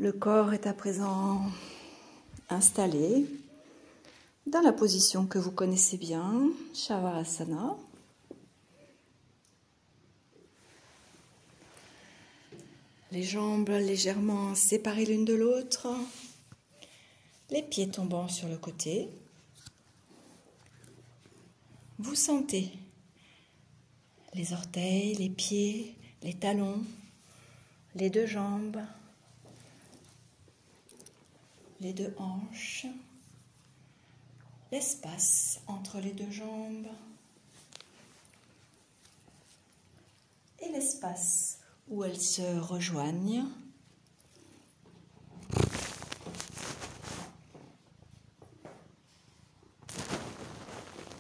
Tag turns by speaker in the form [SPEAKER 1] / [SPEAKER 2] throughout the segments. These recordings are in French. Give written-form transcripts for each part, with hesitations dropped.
[SPEAKER 1] Le corps est à présent installé dans la position que vous connaissez bien, Shavasana. Les jambes légèrement séparées l'une de l'autre, les pieds tombant sur le côté. Vous sentez les orteils, les pieds, les talons, les deux jambes, les deux hanches, l'espace entre les deux jambes et l'espace où elles se rejoignent.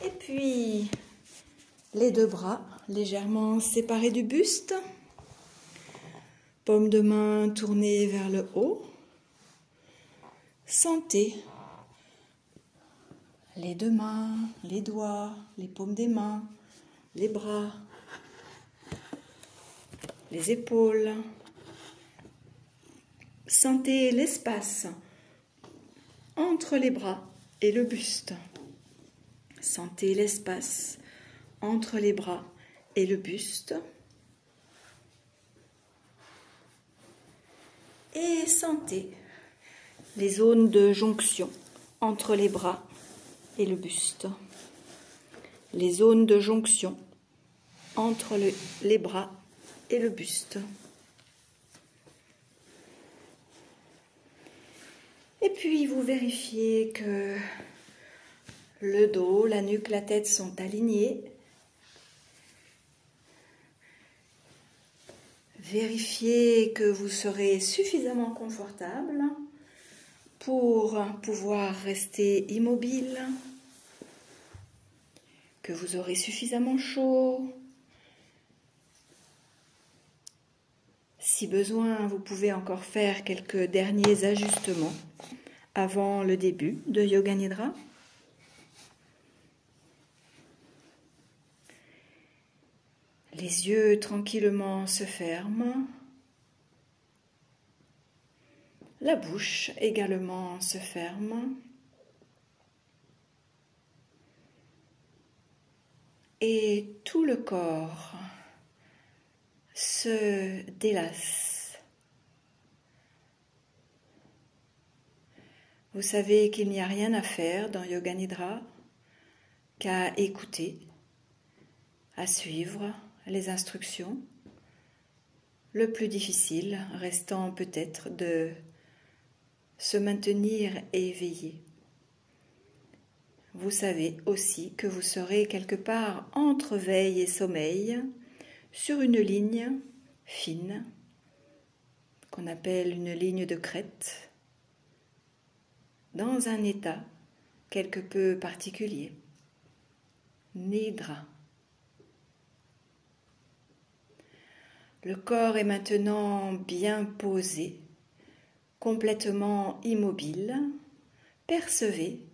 [SPEAKER 1] Et puis les deux bras légèrement séparés du buste, paume de main tournée vers le haut. Sentez les deux mains, les doigts, les paumes des mains, les bras, les épaules. Sentez l'espace entre les bras et le buste. Sentez l'espace entre les bras et le buste. Et sentez les zones de jonction entre les bras et le buste. Les zones de jonction entre les bras et le buste. Et puis vous vérifiez que le dos, la nuque, la tête sont alignés. Vérifiez que vous serez suffisamment confortable pour pouvoir rester immobile, que vous aurez suffisamment chaud. Si besoin, vous pouvez encore faire quelques derniers ajustements avant le début de Yoga Nidra. Les yeux tranquillement se ferment. La bouche également se ferme. Et tout le corps se délasse. Vous savez qu'il n'y a rien à faire dans Yoga Nidra qu'à écouter, à suivre les instructions. Le plus difficile restant peut-être de se maintenir éveillé. Vous savez aussi que vous serez quelque part entre veille et sommeil, sur une ligne fine, qu'on appelle une ligne de crête, dans un état quelque peu particulier, Nidra. Le corps est maintenant bien posé, complètement immobile. Percevez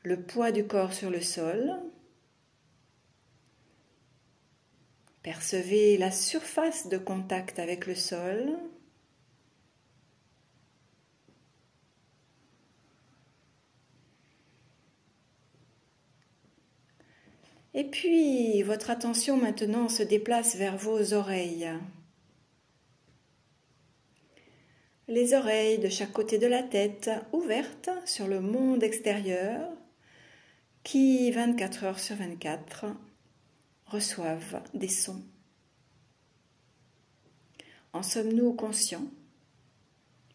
[SPEAKER 1] le poids du corps sur le sol. Percevez la surface de contact avec le sol. Et puis, votre attention maintenant se déplace vers vos oreilles. Les oreilles de chaque côté de la tête, ouvertes sur le monde extérieur, qui, 24 heures sur 24, reçoivent des sons. En sommes-nous conscients?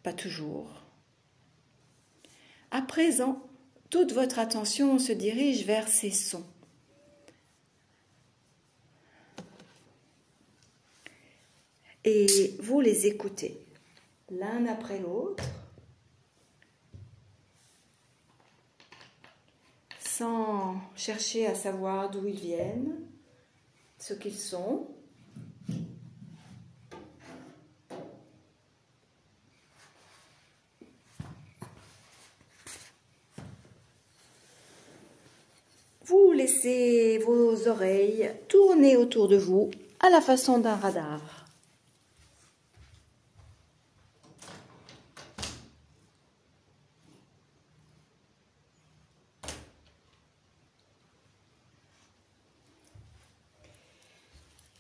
[SPEAKER 1] Pas toujours. À présent, toute votre attention se dirige vers ces sons. Et vous les écoutez, l'un après l'autre, sans chercher à savoir d'où ils viennent, ce qu'ils sont. Vous laissez vos oreilles tourner autour de vous à la façon d'un radar.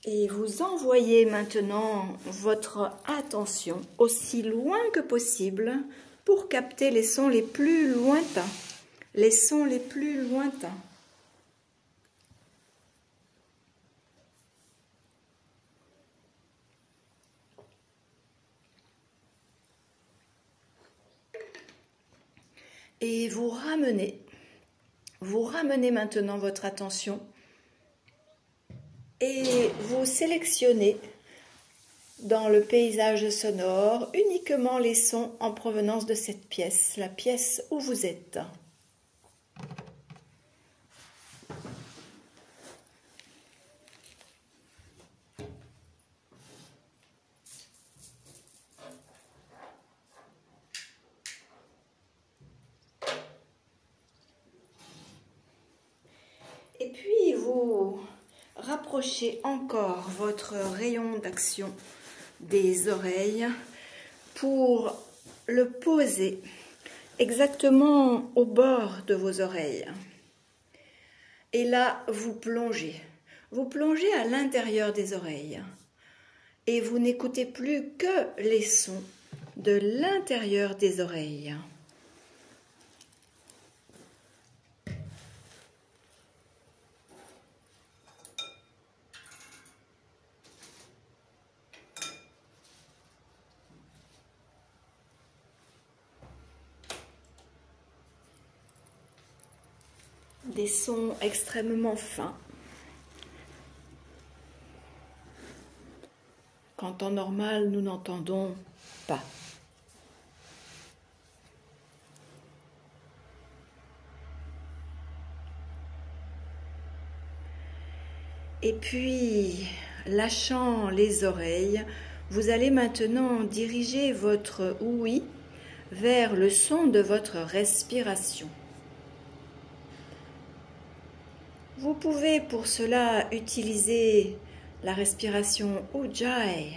[SPEAKER 1] Et vous envoyez maintenant votre attention aussi loin que possible pour capter les sons les plus lointains. Les sons les plus lointains. Et vous ramenez maintenant votre attention et vous sélectionnez dans le paysage sonore uniquement les sons en provenance de cette pièce, la pièce où vous êtes. Et puis vous rapprochez encore votre rayon d'action des oreilles pour le poser exactement au bord de vos oreilles. Et là, vous plongez à l'intérieur des oreilles et vous n'écoutez plus que les sons de l'intérieur des oreilles. Des sons extrêmement fins, qu'en temps normal nous n'entendons pas. Et puis, lâchant les oreilles, vous allez maintenant diriger votre ouïe vers le son de votre respiration. Vous pouvez pour cela utiliser la respiration Ujjayi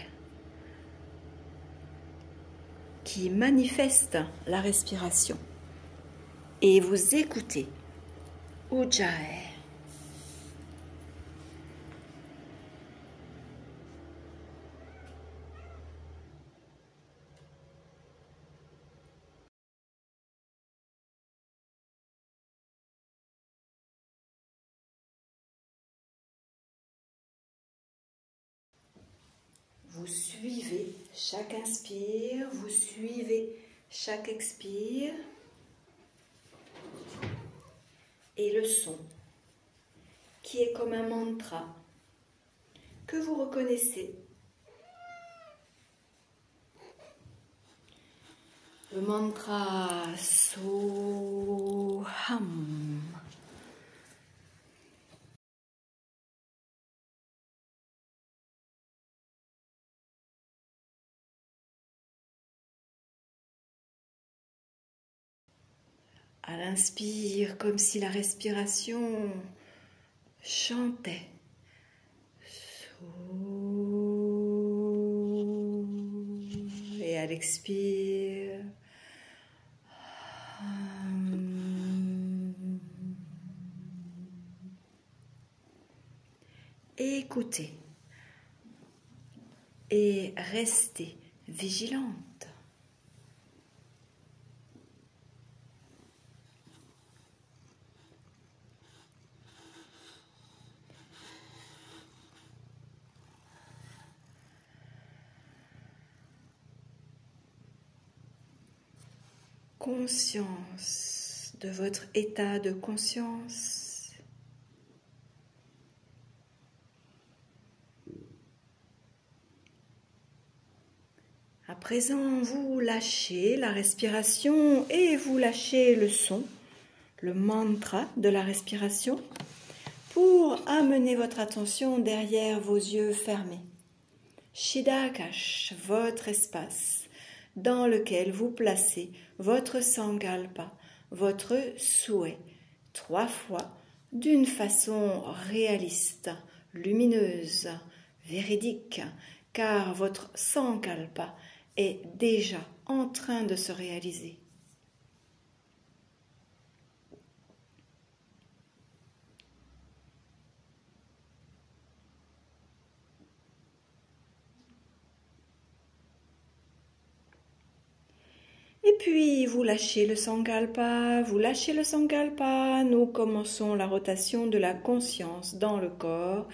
[SPEAKER 1] qui manifeste la respiration et vous écoutez Ujjayi. Vous suivez chaque inspire, vous suivez chaque expire et le son qui est comme un mantra que vous reconnaissez. Le mantra Soham. À l'inspire, comme si la respiration chantait. Et à l'expire, écoutez et restez vigilante. Conscience de votre état de conscience. À présent, vous lâchez la respiration et vous lâchez le son, le mantra de la respiration, pour amener votre attention derrière vos yeux fermés. Chidakash, votre espace dans lequel vous placez votre sankalpa, votre souhait, 3 fois d'une façon réaliste, lumineuse, véridique, car votre sankalpa est déjà en train de se réaliser. puis vous lâchez le Sankalpa, vous lâchez le Sankalpa. Nous commençons la rotation de la conscience dans le corps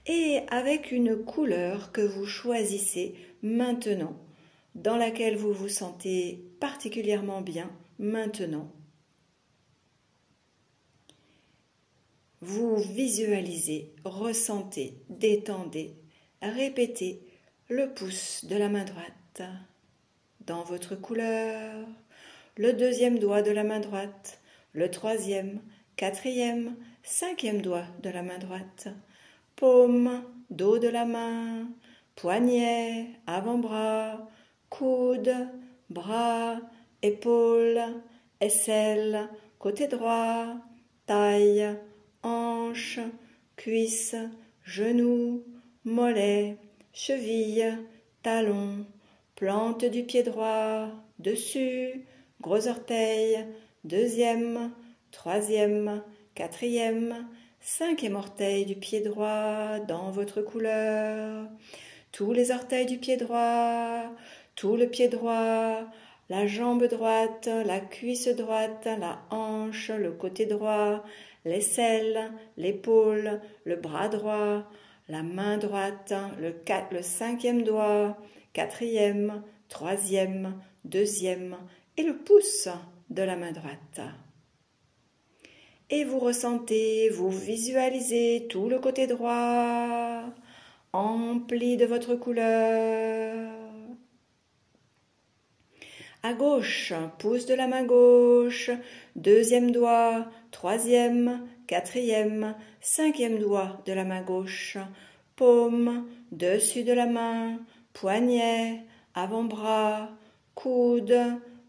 [SPEAKER 1] et avec une couleur que vous choisissez maintenant, dans laquelle vous vous sentez particulièrement bien maintenant. Vous visualisez, ressentez, détendez, répétez le pouce de la main droite dans votre couleur, le deuxième doigt de la main droite, le troisième, quatrième, cinquième doigt de la main droite, paume, dos de la main, poignet, avant-bras, coude, bras, épaules, aisselle, côté droit, taille, hanche, cuisse, genou, mollet, cheville, talon, plante du pied droit, dessus, gros orteil, deuxième, troisième, quatrième, cinquième orteil du pied droit dans votre couleur, tous les orteils du pied droit, tout le pied droit, la jambe droite, la cuisse droite, la hanche, le côté droit, l'aisselle, l'épaule, le bras droit, la main droite, le cinquième doigt, quatrième, troisième, deuxième et le pouce de la main droite. Et vous ressentez, vous visualisez tout le côté droit empli de votre couleur. À gauche, pouce de la main gauche, deuxième doigt, troisième, quatrième, cinquième doigt de la main gauche, paume, dessus de la main, poignet, avant-bras, coude,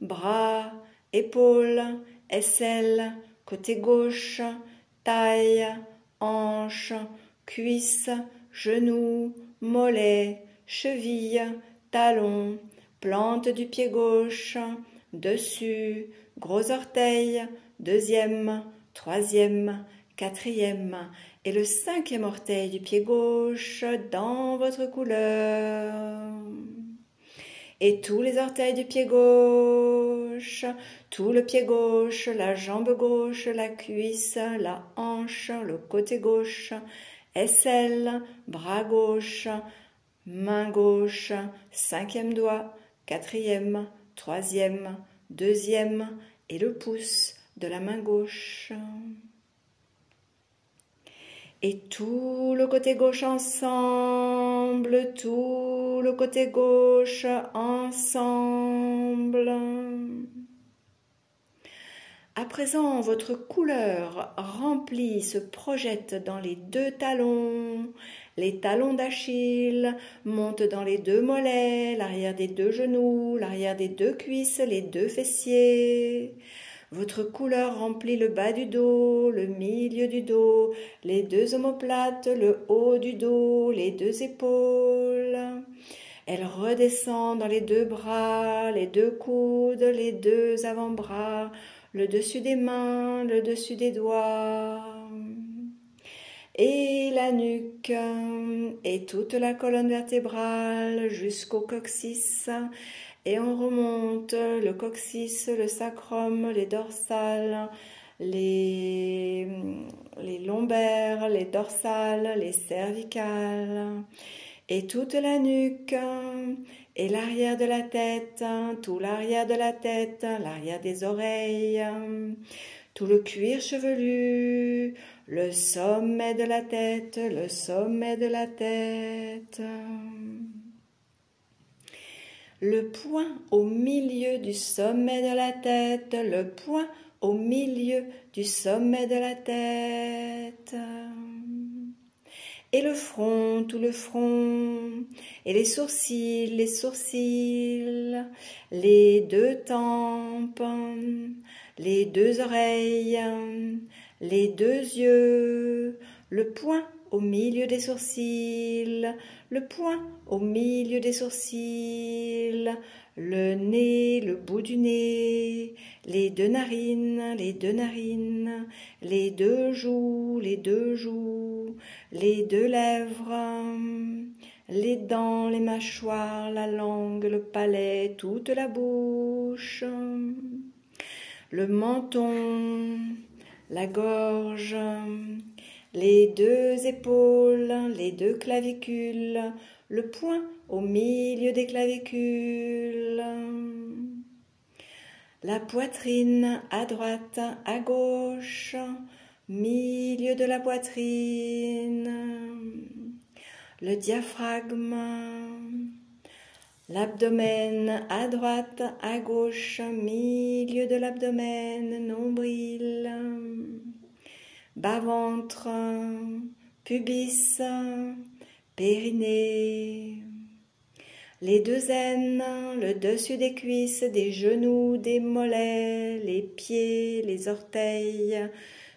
[SPEAKER 1] bras, épaules, aisselle, côté gauche, taille, hanche, cuisse, genou, mollet, cheville, talon, plante du pied gauche, dessus, gros orteil, deuxième, troisième, quatrième et le cinquième orteil du pied gauche dans votre couleur. Et tous les orteils du pied gauche, tout le pied gauche, la jambe gauche, la cuisse, la hanche, le côté gauche, aisselle, bras gauche, main gauche, cinquième doigt, quatrième, troisième, deuxième et le pouce de la main gauche. Et tout le côté gauche ensemble, tout le côté gauche ensemble. À présent, votre couleur remplie se projette dans les deux talons d'Achille, monte dans les deux mollets, l'arrière des deux genoux, l'arrière des deux cuisses, les deux fessiers. Votre couleur remplit le bas du dos, le milieu du dos, les deux omoplates, le haut du dos, les deux épaules. Elle redescend dans les deux bras, les deux coudes, les deux avant-bras, le dessus des mains, le dessus des doigts. Et la nuque, et toute la colonne vertébrale jusqu'au coccyx. Et on remonte le coccyx, le sacrum, les dorsales, les lombaires, les dorsales, les cervicales. Et toute la nuque, et l'arrière de la tête, tout l'arrière de la tête, l'arrière des oreilles, tout le cuir chevelu, le sommet de la tête, le sommet de la tête. Le point au milieu du sommet de la tête, le point au milieu du sommet de la tête. Et le front, tout le front, et les sourcils, les deux tempes, les deux oreilles, les deux yeux, le point au milieu des sourcils, le point au milieu des sourcils, le nez, le bout du nez, les deux narines, les deux narines, les deux joues, les deux joues, les deux lèvres, les dents, les mâchoires, la langue, le palais, toute la bouche, le menton, la gorge, les deux épaules, les deux clavicules, le poing au milieu des clavicules, la poitrine à droite, à gauche, milieu de la poitrine, le diaphragme, l'abdomen à droite, à gauche, milieu de l'abdomen, nombril, bas-ventre, pubis, périnée, les deux aines, le dessus des cuisses, des genoux, des mollets, les pieds, les orteils,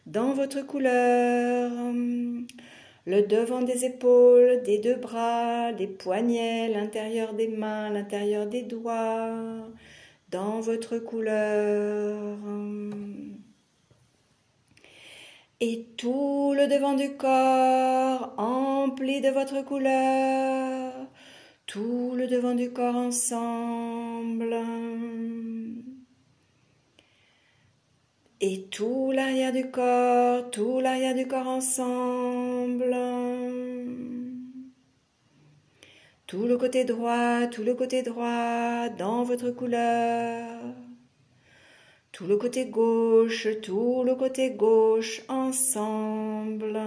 [SPEAKER 1] dans votre couleur, le devant des épaules, des deux bras, des poignets, l'intérieur des mains, l'intérieur des doigts, dans votre couleur. Et tout le devant du corps empli de votre couleur, tout le devant du corps ensemble. Et tout l'arrière du corps ensemble. Tout le côté droit dans votre couleur. Tout le côté gauche ensemble.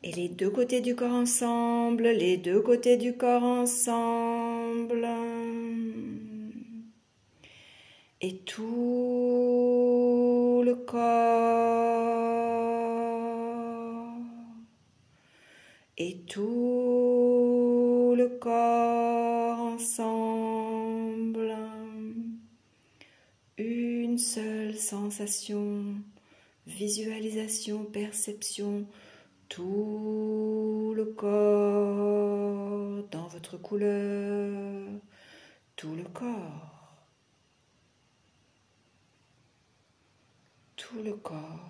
[SPEAKER 1] Et les deux côtés du corps ensemble, les deux côtés du corps ensemble. Et tout le corps. Et tout le corps ensemble. Une seule sensation, visualisation, perception, tout le corps dans votre couleur, tout le corps. Tout le corps.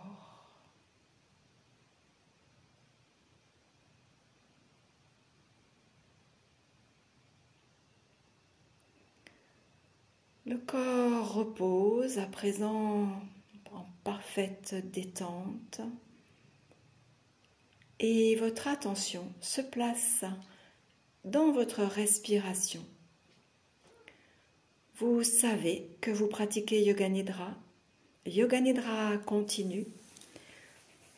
[SPEAKER 1] Le corps repose à présent en parfaite détente et votre attention se place dans votre respiration. Vous savez que vous pratiquez Yoga Nidra. Yoga Nidra continue.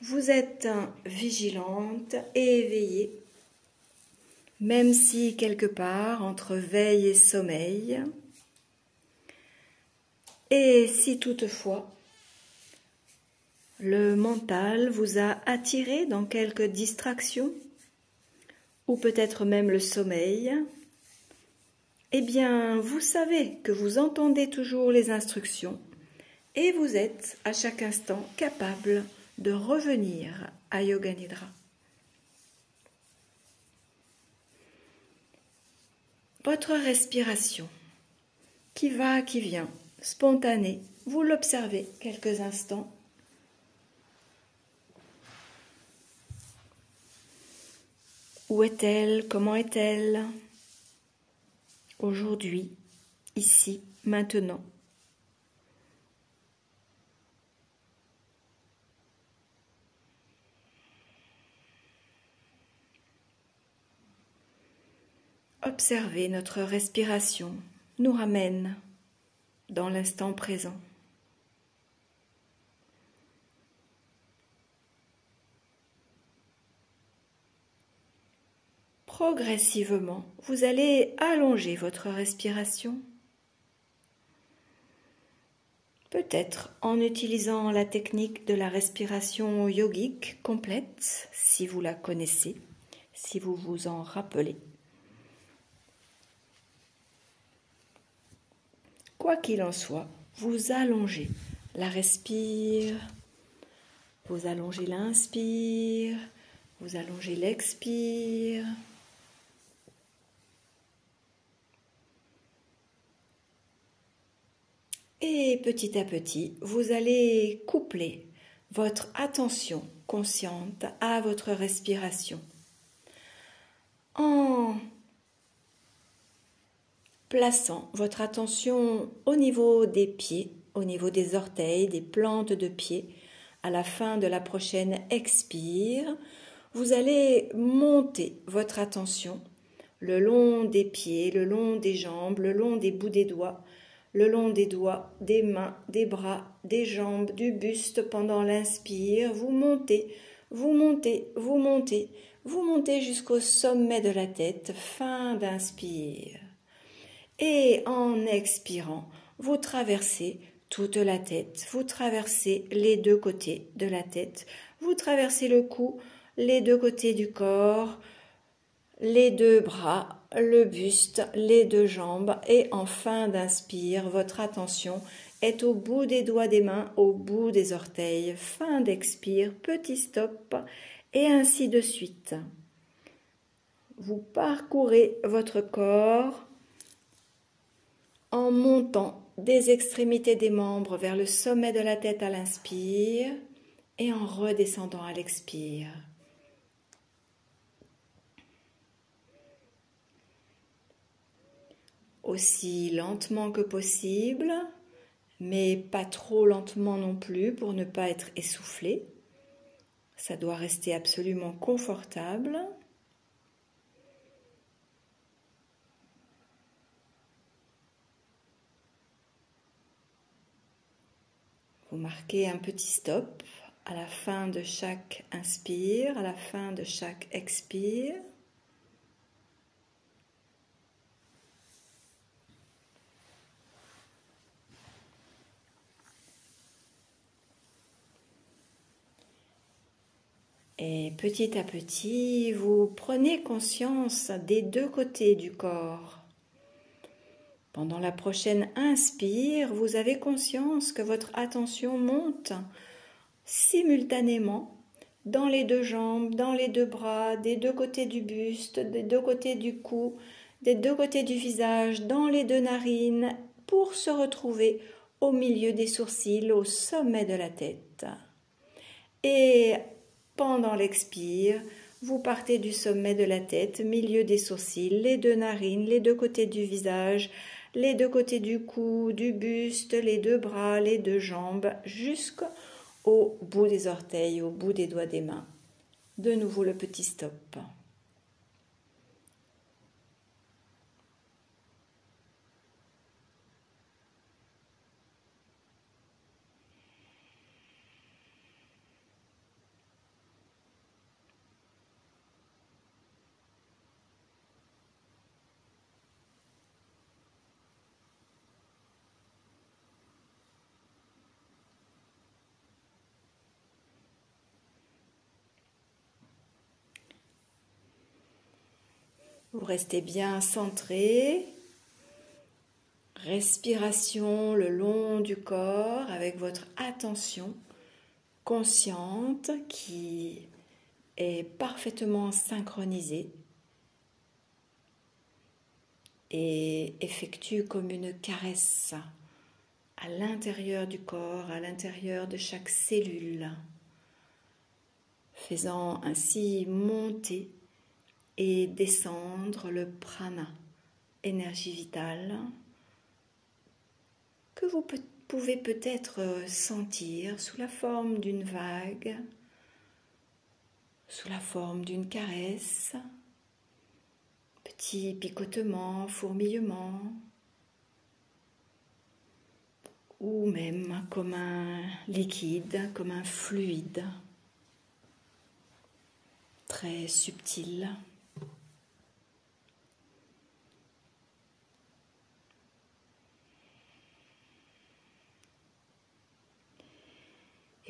[SPEAKER 1] Vous êtes vigilante et éveillée, même si quelque part entre veille et sommeil. Et si toutefois le mental vous a attiré dans quelques distractions, ou peut-être même le sommeil, eh bien vous savez que vous entendez toujours les instructions et vous êtes à chaque instant capable de revenir à Yoga Nidra. Votre respiration, qui va, qui vient, spontanée, vous l'observez quelques instants. Où est-elle? Comment est-elle? Aujourd'hui, ici, maintenant. Observer notre respiration nous ramène dans l'instant présent. Progressivement, vous allez allonger votre respiration, peut-être en utilisant la technique de la respiration yogique complète, si vous la connaissez, si vous vous en rappelez. Quoi qu'il en soit, vous allongez la respire, vous allongez l'inspire, vous allongez l'expire. Et petit à petit, vous allez coupler votre attention consciente à votre respiration. En plaçant votre attention au niveau des pieds, au niveau des orteils, des plantes de pied, à la fin de la prochaine expire, vous allez monter votre attention le long des pieds, le long des jambes, le long des bouts des doigts, le long des doigts, des mains, des bras, des jambes, du buste pendant l'inspire. Vous montez, vous montez, vous montez, vous montez jusqu'au sommet de la tête, fin d'inspire. Et en expirant, vous traversez toute la tête, vous traversez les deux côtés de la tête, vous traversez le cou, les deux côtés du corps, les deux bras, le buste, les deux jambes et en fin d'inspire, votre attention est au bout des doigts des mains, au bout des orteils. Fin d'expire, petit stop et ainsi de suite. Vous parcourez votre corps en montant des extrémités des membres vers le sommet de la tête à l'inspire et en redescendant à l'expire. Aussi lentement que possible, mais pas trop lentement non plus pour ne pas être essoufflé. Ça doit rester absolument confortable. Vous marquez un petit stop à la fin de chaque inspire, à la fin de chaque expire. Et petit à petit, vous prenez conscience des deux côtés du corps. Pendant la prochaine inspire, vous avez conscience que votre attention monte simultanément dans les deux jambes, dans les deux bras, des deux côtés du buste, des deux côtés du cou, des deux côtés du visage, dans les deux narines, pour se retrouver au milieu des sourcils, au sommet de la tête. Et pendant l'expire, vous partez du sommet de la tête, milieu des sourcils, les deux narines, les deux côtés du visage, les deux côtés du cou, du buste, les deux bras, les deux jambes, jusqu'au bout des orteils, au bout des doigts des mains. De nouveau le petit stop. Vous restez bien centré, respiration le long du corps avec votre attention consciente qui est parfaitement synchronisée et effectue comme une caresse à l'intérieur du corps, à l'intérieur de chaque cellule, faisant ainsi monter et descendre le prana, énergie vitale, que vous pouvez peut-être sentir sous la forme d'une vague, sous la forme d'une caresse, petit picotement, fourmillement, ou même comme un liquide, comme un fluide, très subtil.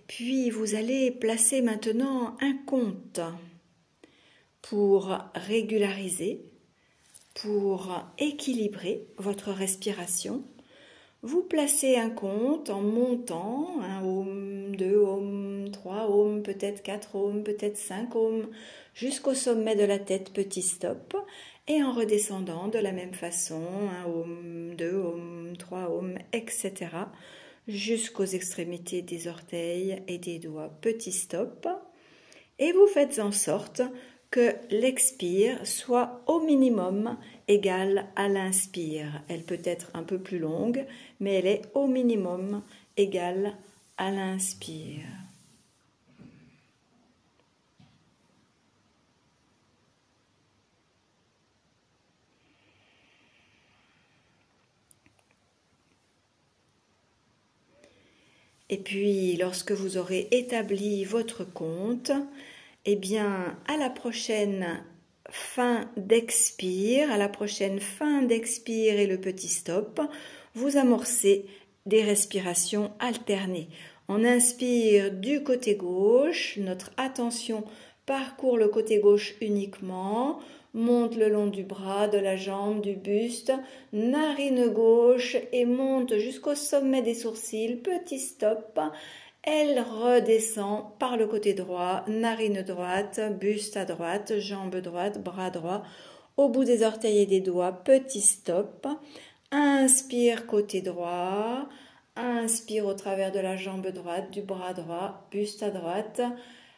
[SPEAKER 1] Puis vous allez placer maintenant un compte pour régulariser, pour équilibrer votre respiration. Vous placez un compte en montant, un Om, 2 Om, 3 Om, peut-être 4 Om, peut-être 5 Om, jusqu'au sommet de la tête, petit stop, et en redescendant de la même façon, un Om, 2 Om, 3 Om, etc., jusqu'aux extrémités des orteils et des doigts. Petit stop. Et vous faites en sorte que l'expire soit au minimum égale à l'inspire. Elle peut être un peu plus longue, mais elle est au minimum égale à l'inspire. Et puis, lorsque vous aurez établi votre compte, eh bien, à la prochaine fin d'expire, et le petit stop, vous amorcez des respirations alternées. On inspire du côté gauche, notre attention parcourt le côté gauche uniquement, monte le long du bras, de la jambe, du buste, narine gauche et monte jusqu'au sommet des sourcils, petit stop. Elle redescend par le côté droit, narine droite, buste à droite, jambe droite, bras droit, au bout des orteils et des doigts, petit stop. Inspire côté droit, inspire au travers de la jambe droite, du bras droit, buste à droite,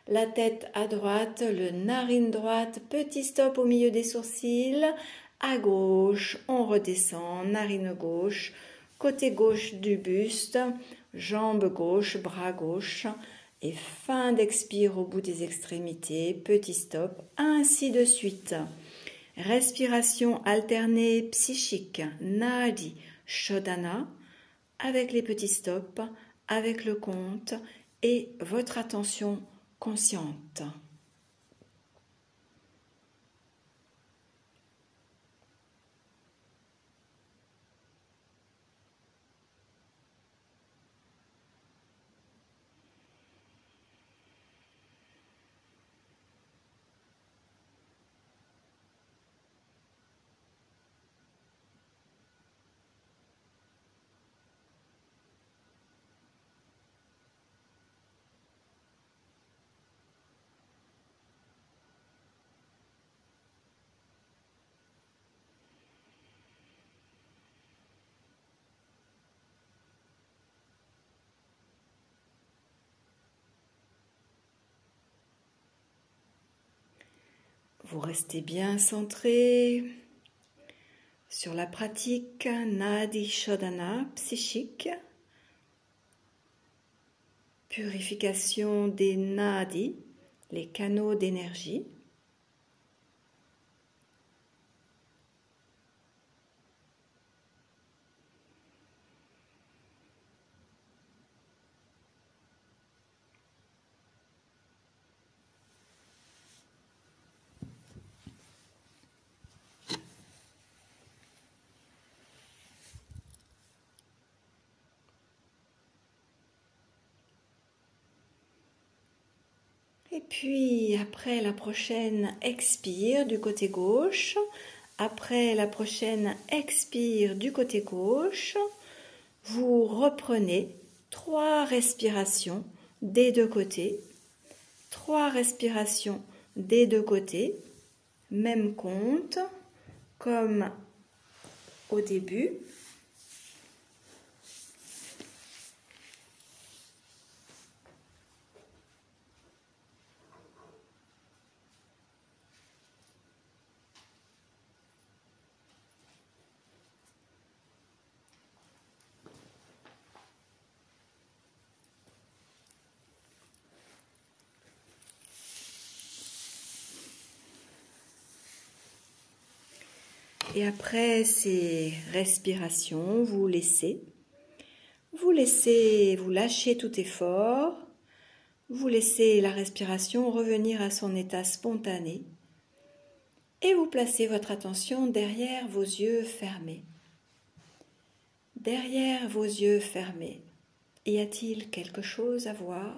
[SPEAKER 1] la tête à droite, le narine droite, petit stop au milieu des sourcils, à gauche, on redescend, narine gauche, côté gauche du buste, jambe gauche, bras gauche, et fin d'expire au bout des extrémités, petit stop, ainsi de suite. Respiration alternée psychique, Nadi, Shodhana, avec les petits stops, avec le compte et votre attention consciente. Vous restez bien centré sur la pratique Nadi Shodhana psychique, purification des nadis, les canaux d'énergie. Et puis, après la prochaine expire du côté gauche, après la prochaine expire du côté gauche, vous reprenez 3 respirations des deux côtés, 3 respirations des deux côtés, même compte comme au début. Et après ces respirations, vous lâchez tout effort, vous laissez la respiration revenir à son état spontané et vous placez votre attention derrière vos yeux fermés. Derrière vos yeux fermés, y a-t-il quelque chose à voir ?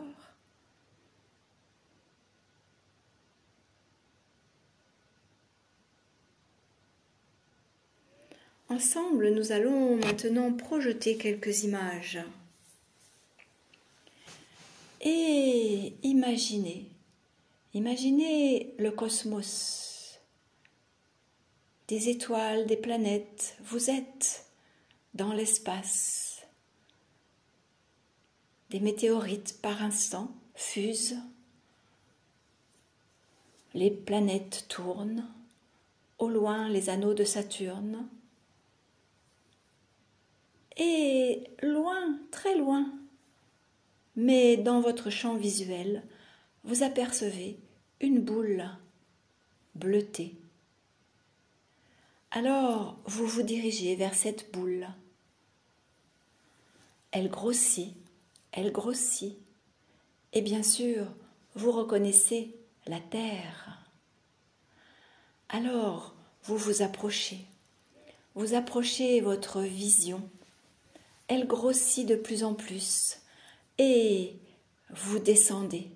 [SPEAKER 1] Ensemble, nous allons maintenant projeter quelques images. Et imaginez le cosmos, des étoiles, des planètes. Vous êtes dans l'espace. Des météorites par instant fusent. Les planètes tournent. Au loin, les anneaux de Saturne. Et loin, très loin, mais dans votre champ visuel, vous apercevez une boule bleutée. Alors, vous vous dirigez vers cette boule. Elle grossit, et bien sûr, vous reconnaissez la Terre. Alors, vous vous approchez votre vision. Elle grossit de plus en plus et vous descendez.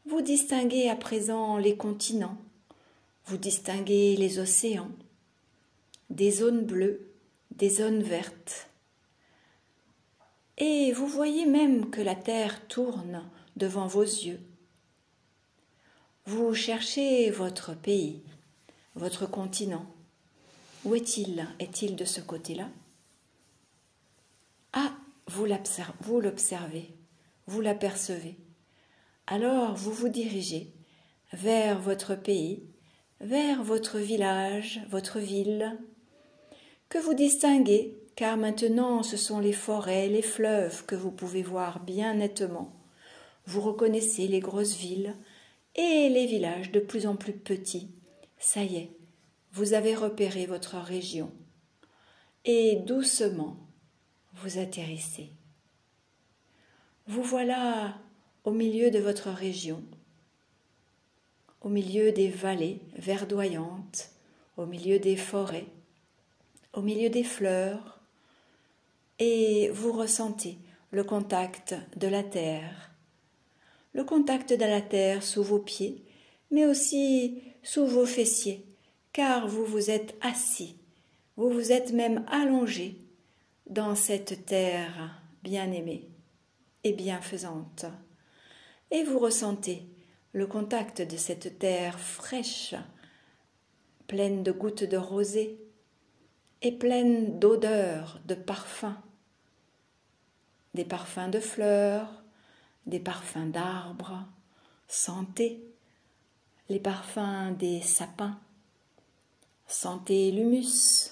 [SPEAKER 1] Vous distinguez à présent les continents, vous distinguez les océans, des zones bleues, des zones vertes. Et vous voyez même que la Terre tourne devant vos yeux. Vous cherchez votre pays, votre continent. Où est-il? Est-il de ce côté-là? Ah, vous l'observez, vous l'apercevez. Alors vous vous dirigez vers votre pays, vers votre village, votre ville, que vous distinguez, car maintenant ce sont les forêts, les fleuves que vous pouvez voir bien nettement. Vous reconnaissez les grosses villes et les villages de plus en plus petits. Ça y est, vous avez repéré votre région. Et doucement, vous atterrissez. Vous voilà au milieu de votre région, au milieu des vallées verdoyantes, au milieu des forêts, au milieu des fleurs, et vous ressentez le contact de la terre. Le contact de la terre sous vos pieds, mais aussi sous vos fessiers, car vous vous êtes assis, vous vous êtes même allongé dans cette terre bien-aimée et bienfaisante. Et vous ressentez le contact de cette terre fraîche, pleine de gouttes de rosée et pleine d'odeurs, de parfums, des parfums de fleurs, des parfums d'arbres, sentez les parfums des sapins, sentez l'humus,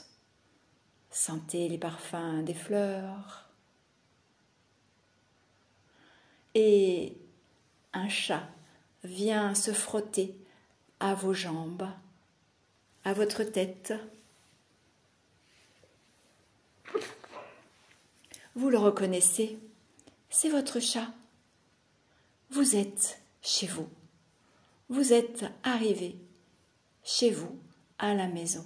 [SPEAKER 1] sentez les parfums des fleurs. Et un chat vient se frotter à vos jambes, à votre tête. Vous le reconnaissez, c'est votre chat. Vous êtes chez vous. Vous êtes arrivé chez vous, à la maison.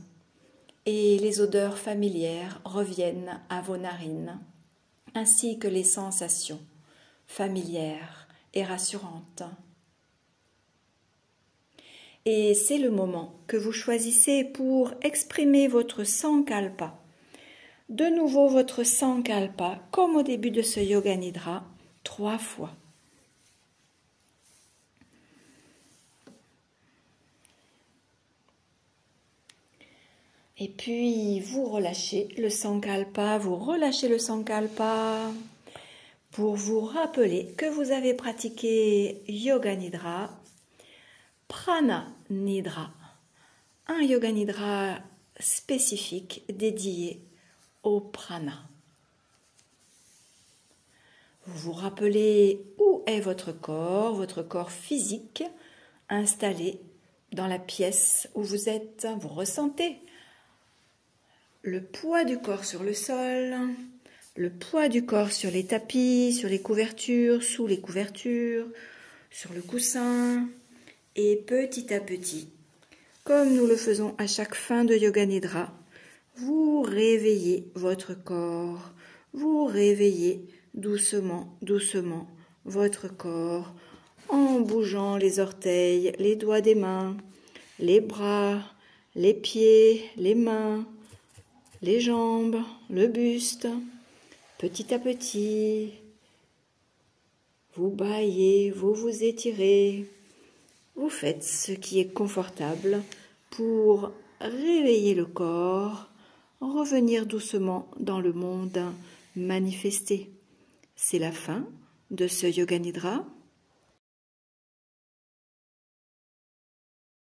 [SPEAKER 1] Et les odeurs familières reviennent à vos narines, ainsi que les sensations familières et rassurantes. Et c'est le moment que vous choisissez pour exprimer votre sankalpa. De nouveau votre sankalpa, comme au début de ce Yoga Nidra, 3 fois. Et puis vous relâchez le sankalpa, pour vous rappeler que vous avez pratiqué Yoga Nidra, Prana Nidra, un Yoga Nidra spécifique dédié au prana. Vous vous rappelez où est votre corps physique installé dans la pièce où vous êtes. Vous ressentez le poids du corps sur le sol, le poids du corps sur les tapis, sur les couvertures, sous les couvertures, sur le coussin. Et petit à petit, comme nous le faisons à chaque fin de Yoga Nidra, vous réveillez votre corps, vous réveillez doucement, doucement votre corps en bougeant les orteils, les doigts des mains, les bras, les pieds, les mains, les jambes, le buste. Petit à petit, vous bâillez, vous vous étirez. Vous faites ce qui est confortable pour réveiller le corps, revenir doucement dans le monde manifesté. C'est la fin de ce Yoga Nidra.